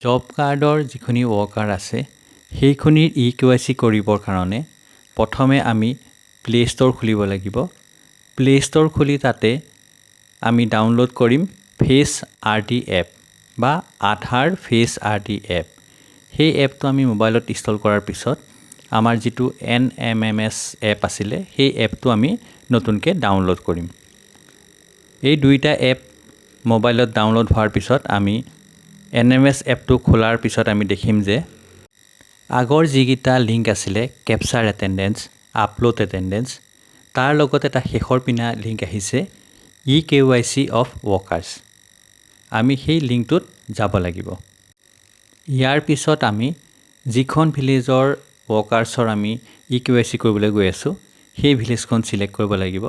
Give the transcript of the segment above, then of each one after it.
Job কাৰ্ডৰ যিখিনি worker আছে সেইখিনিৰ EKYC কৰিবৰ কাৰণে প্ৰথমে আমি প্লে ষ্ট'ৰ খুলিব লাগিব। প্লে ষ্ট'ৰ খুলি তাতে আমি ডাউনলোড কৰিম ফেচ RD এপ বা আধাৰ ফেচ RD এপ। সেই এপটো আমি মোবাইলত ইনষ্টল কৰাৰ পিছত আমাৰ যিটো NMMS এপ আছিলে সেই এপটো আমি নতুনকৈ ডাউনলোড কৰিম। এই দুইটা এপ মোবাইলত ডাউনলোড হোৱাৰ পিছত আমি NMS এপটো খোলাৰ পিছত আমি দেখিম যে আগৰ যিকেইটা লিংক আছিলে কেপচাৰ এটেণ্ডেঞ্চ, আপলোড এটেণ্ডেঞ্চ, তাৰ লগত এটা শেষৰ পিনা লিংক আহিছে EKYC অফ ৱৰ্কাৰ্ছ। আমি সেই লিংকটোত যাব লাগিব। ইয়াৰ পিছত আমি যিখন ভিলেজৰ ৱৰ্কাৰ্ছৰ আমি EKYC কৰিবলৈ গৈ আছোঁ সেই ভিলেজখন ছিলেক্ট কৰিব লাগিব।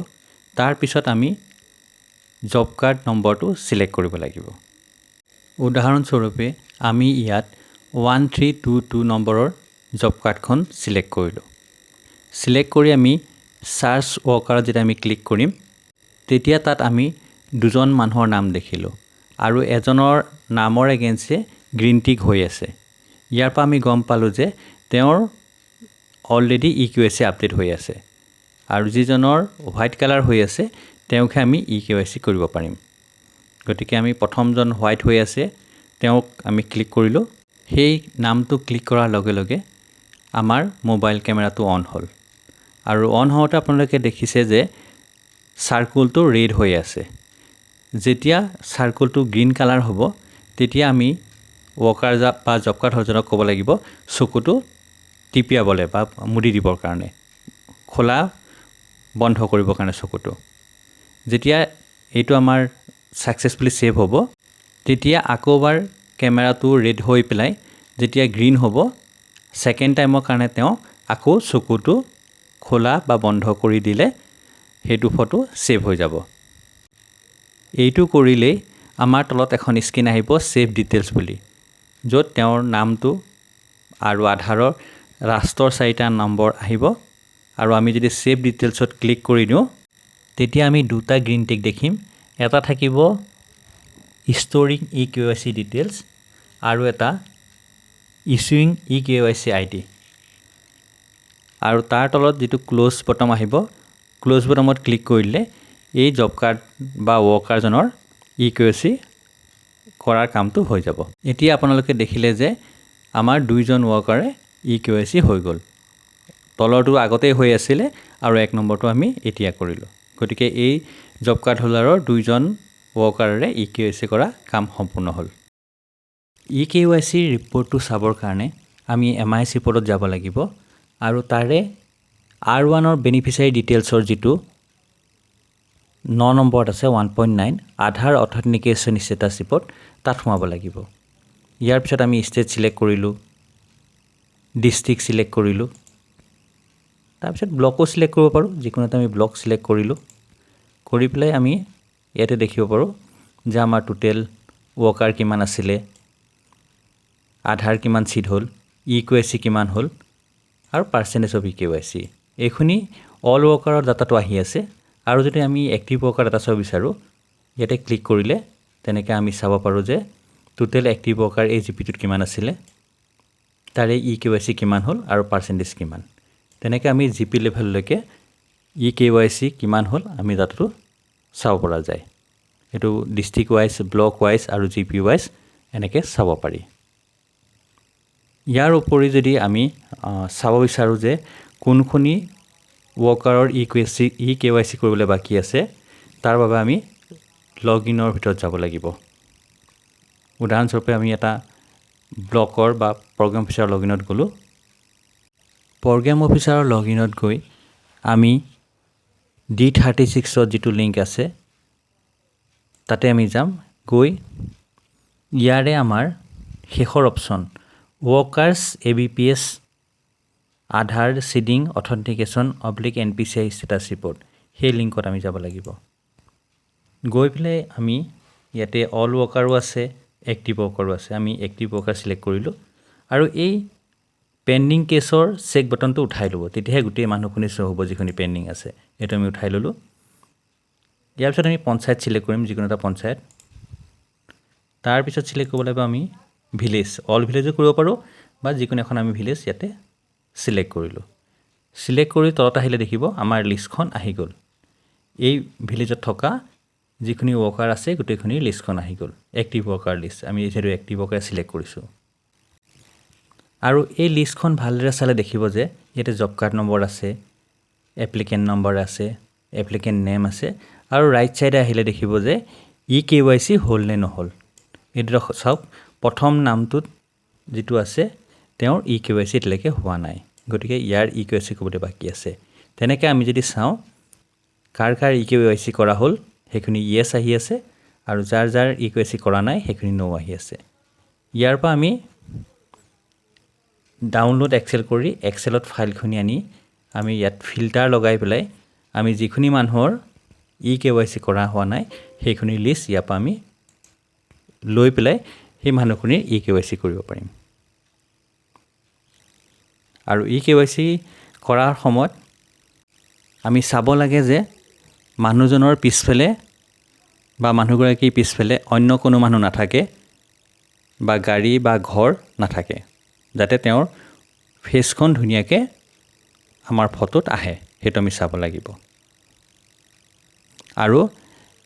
তাৰপিছত আমি জব কাৰ্ড নম্বৰটো ছিলেক্ট কৰিব লাগিব। উদাহৰণস্বৰূপে আমি ইয়াত 1322 নম্বৰৰ জব কাৰ্ডখন ছিলেক্ট কৰিলোঁ। ছিলেক্ট কৰি আমি চাৰ্চ ৱৰ্কাৰত যেতিয়া আমি ক্লিক কৰিম তেতিয়া তাত আমি দুজন মানুহৰ নাম দেখিলোঁ আৰু এজনৰ নামৰ এগেইনষ্টে গ্ৰীণ টিক হৈ আছে। ইয়াৰ পৰা আমি গম পালোঁ যে তেওঁৰ অলৰেডি EKYC আপডেট হৈ আছে আৰু যিজনৰ হোৱাইট কালাৰ হৈ আছে তেওঁকহে আমি EKYC কৰিব পাৰিম। গতিকে আমি প্ৰথমজন হোৱাইট হৈ আছে তেওঁক আমি ক্লিক কৰিলোঁ। সেই নামটো ক্লিক কৰাৰ লগে লগে আমাৰ মোবাইল কেমেৰাটো অন হ'ল আৰু অন হওঁতে আপোনালোকে দেখিছে যে চাৰ্কুলটো ৰেড হৈ আছে। যেতিয়া চাৰ্কুলটো গ্ৰীণ কালাৰ হ'ব তেতিয়া আমি ৱৰ্কাৰ বা জব কাৰ্ড হোল্ডাৰজনক ক'ব লাগিব চকুটো টিপিয়াবলৈ বা মুদি দিবৰ কাৰণে, খোলা বন্ধ কৰিবৰ কাৰণে চকুটো। যেতিয়া এইটো আমাৰ ছাকচেছফুলি ছেভ হ'ব তেতিয়া আকৌ এবাৰ কেমেৰাটো ৰেড হৈ পেলাই যেতিয়া গ্ৰীণ হ'ব ছেকেণ্ড টাইমৰ কাৰণে তেওঁ আকৌ চকুটো খোলা বা বন্ধ কৰি দিলে সেইটো ফটো ছেভ হৈ যাব। এইটো কৰিলেই আমাৰ তলত এখন স্ক্ৰীন আহিব ছেভ ডিটেইলছ বুলি, য'ত তেওঁৰ নামটো আৰু আধাৰৰ লাষ্টৰ 4টা নম্বৰ আহিব আৰু আমি যদি ছেভ ডিটেইলছত ক্লিক কৰি দিওঁ তেতিয়া আমি দুটা গ্ৰীণ টিক দেখিম। এটা থাকিব ষ্ট'ৰিং EKYC ডিটেইলছ আৰু এটা ইছুইং EKYC ID আৰু তাৰ তলত যিটো ক্ল'জ বটম আহিব, ক্ল'জ বটমত ক্লিক কৰিলে এই জব কাৰ্ড বা ৱৰ্কাৰজনৰ EKYC কৰাৰ কামটো হৈ যাব। এতিয়া আপোনালোকে দেখিলে যে আমাৰ দুইজন ৱৰ্কাৰে EKYC হৈ গ'ল। তলৰটো আগতেই হৈ আছিলে আৰু 1 নম্বৰটো আমি এতিয়া কৰিলোঁ। গতিকে এই জব কাৰ্ড হোল্ডাৰৰ দুইজন ৱৰ্কাৰেৰে EKYC কৰা কাম সম্পূৰ্ণ হ'ল। EKYC ৰিপৰ্টটো চাবৰ কাৰণে আমি MIS ৰিপৰ্টত যাব লাগিব আৰু তাৰে R1ৰ বেনিফিচিয়াৰী ডিটেইলছৰ যিটো 9 নম্বৰত আছে 1.9 আধাৰ অথেণ্টিকেশ্যন ষ্টেটাছ ৰিপৰ্ট তাত সোমাব লাগিব। ইয়াৰ পিছত আমি ষ্টেট ছিলেক্ট কৰিলোঁ, ডিষ্ট্ৰিক্ট ছিলেক্ট কৰিলোঁ, তাৰপিছত ব্লকো ছিলেক্ট কৰিব পাৰোঁ। যিকোনো এটা আমি ব্লক ছিলেক্ট কৰিলোঁ। কৰি পেলাই আমি ইয়াতে দেখিব পাৰোঁ যে আমাৰ টোটেল ৱৰ্কাৰ কিমান আছিলে, আধাৰ কিমান চিট হ'ল, EKYC কিমান হ'ল আৰু পাৰ্চেণ্টেজ অফ EKYC। এইখিনি অল ৱৰ্কাৰৰ ডাটাটো আহি আছে আৰু যদি আমি এক্টিভ ৱৰ্কাৰ ডাটা চাব বিচাৰোঁ ইয়াতে ক্লিক কৰিলে তেনেকৈ আমি চাব পাৰোঁ যে টোটেল এক্টিভ ৱৰ্কাৰ এই জিপিটোত কিমান আছিলে, তাৰে EKYC কিমান হ'ল আৰু পাৰ্চেণ্টেজ কিমান। তেনেকৈ আমি GP লেভেললৈকে EKYC কিমান হ'ল আমি ডাটাটো চাব পৰা যায়। এইটো ডিষ্ট্ৰিক্ট ৱাইজ, ব্লক ৱাইজ আৰু GP ৱাইজ এনেকৈ চাব পাৰি। ইয়াৰ উপৰি যদি আমি চাব বিচাৰোঁ যে কোনখিনি ৱৰ্কাৰৰ EKYC কৰিবলৈ বাকী আছে তাৰ বাবে আমি লগ ইনৰ ভিতৰত যাব লাগিব। উদাহৰণস্বৰূপে আমি এটা ব্লকৰ বা প্ৰগ্ৰেম অফিচাৰৰ লগ ইনত গ'লোঁ। প্ৰগ্ৰেম অফিচাৰৰ লগ ইনত গৈ আমি D36ত যিটো লিংক আছে তাতে আমি যাম। গৈ ইয়াৰে আমাৰ শেষৰ option workers ABPS Aadhaar seeding authentication /NPCI status report সেই লিংকত আমি যাব লাগিব। গৈ পেলাই আমি ইয়াতে অল ৱৰ্কাৰো আছে, এক্টিভ ৱৰ্কাৰো আছে। আমি এক্টিভ ৱৰ্কাৰ ছিলেক্ট কৰিলোঁ আৰু এই পেণ্ডিং কেছৰ চেক বটনটো উঠাই ল'ব, তেতিয়াহে গোটেই মানুহখিনি শ্ব' হ'ব যিখিনি পেণ্ডিং আছে। এইটো আমি উঠাই ল'লোঁ। ইয়াৰ পিছত আমি পঞ্চায়ত ছিলেক্ট কৰিম, যিকোনো এটা পঞ্চায়ত। তাৰপিছত ছিলেক্ট কৰিব লাগিব আমি ভিলেজ অল ভিলেজো কৰিব পাৰোঁ বা যিকোনো এখন আমি ভিলেজ ইয়াতে ছিলেক্ট কৰিলোঁ। ছিলেক্ট কৰি তলত আহিলে দেখিব আমাৰ লিষ্টখন আহি গ'ল। এই ভিলেজত থকা যিখিনি ৱৰ্কাৰ আছে গোটেইখিনিৰ লিষ্টখন আহি গ'ল। এক্টিভ ৱৰ্কাৰ লিষ্ট, আমি যিহেতু এক্টিভ ৱৰ্কাৰ ছিলেক্ট কৰিছোঁ। আৰু এই লিষ্টখন ভালদৰে চালে দেখিব যে ইয়াতে জব কাৰ্ড নম্বৰ আছে, এপ্লিকেণ্ট নম্বৰ আছে, এপ্লিকেণ্ট নেম আছে আৰু ৰাইট ছাইডে আহিলে দেখিব যে EKYC হ'ল নে নহ'ল। এইটো চাওক, প্ৰথম নামটোত যিটো আছে তেওঁৰ EKYC এতিয়ালৈকে হোৱা নাই, গতিকে ইয়াৰ EKYC ক'বলৈ বাকী আছে। তেনেকৈ আমি যদি চাওঁ কাৰ EKYC কৰা হ'ল সেইখিনি য়েছ আহি আছে আৰু যাৰ EKYC কৰা নাই সেইখিনি ন' আহি আছে। ইয়াৰ পৰা আমি ডাউনলোড এক্সেল কৰি এক্সেলত ফাইলখিনি আনি আমি ইয়াত ফিল্টাৰ লগাই পেলাই আমি যিখিনি মানুহৰ EKYC কৰা হোৱা নাই সেইখিনিৰ লিষ্ট ইয়াৰ পৰা আমি লৈ পেলাই সেই মানুহখিনিৰ EKYC কৰিব পাৰিম। আৰু EKYC কৰাৰ সময়ত আমি চাব লাগে যে মানুহজনৰ পিছফালে বা মানুহগৰাকীৰ পিছফালে অন্য কোনো মানুহ নাথাকে বা গাড়ী বা ঘৰ নাথাকে, যাতে তেওঁৰ ফেচখন ধুনীয়াকৈ আমাৰ ফটোত আহে, সেইটো আমি চাব লাগিব। আৰু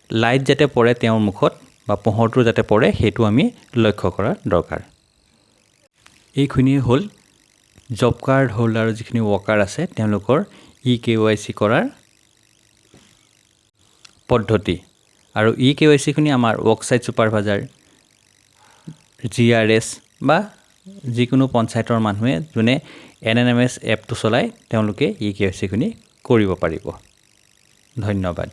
লাইট যাতে পৰে তেওঁৰ মুখত বা পোহৰটো যাতে পৰে সেইটো আমি লক্ষ্য কৰা দৰকাৰ। এইখিনিয়ে হ'ল জব কাৰ্ড হোল্ডাৰৰ যিখিনি ৱৰ্কাৰ আছে তেওঁলোকৰ EKYC কৰাৰ পদ্ধতি। আৰু EKYCখিনি আমাৰ ৱৰ্কছাইট ছুপাৰভাইজাৰ, GRS বা যিকোনো পঞ্চায়তৰ মানুহে যোনে NNMS এপটো চলায় তেওঁলোকে EKYCখিনি কৰিব পাৰিব। ধন্যবাদ।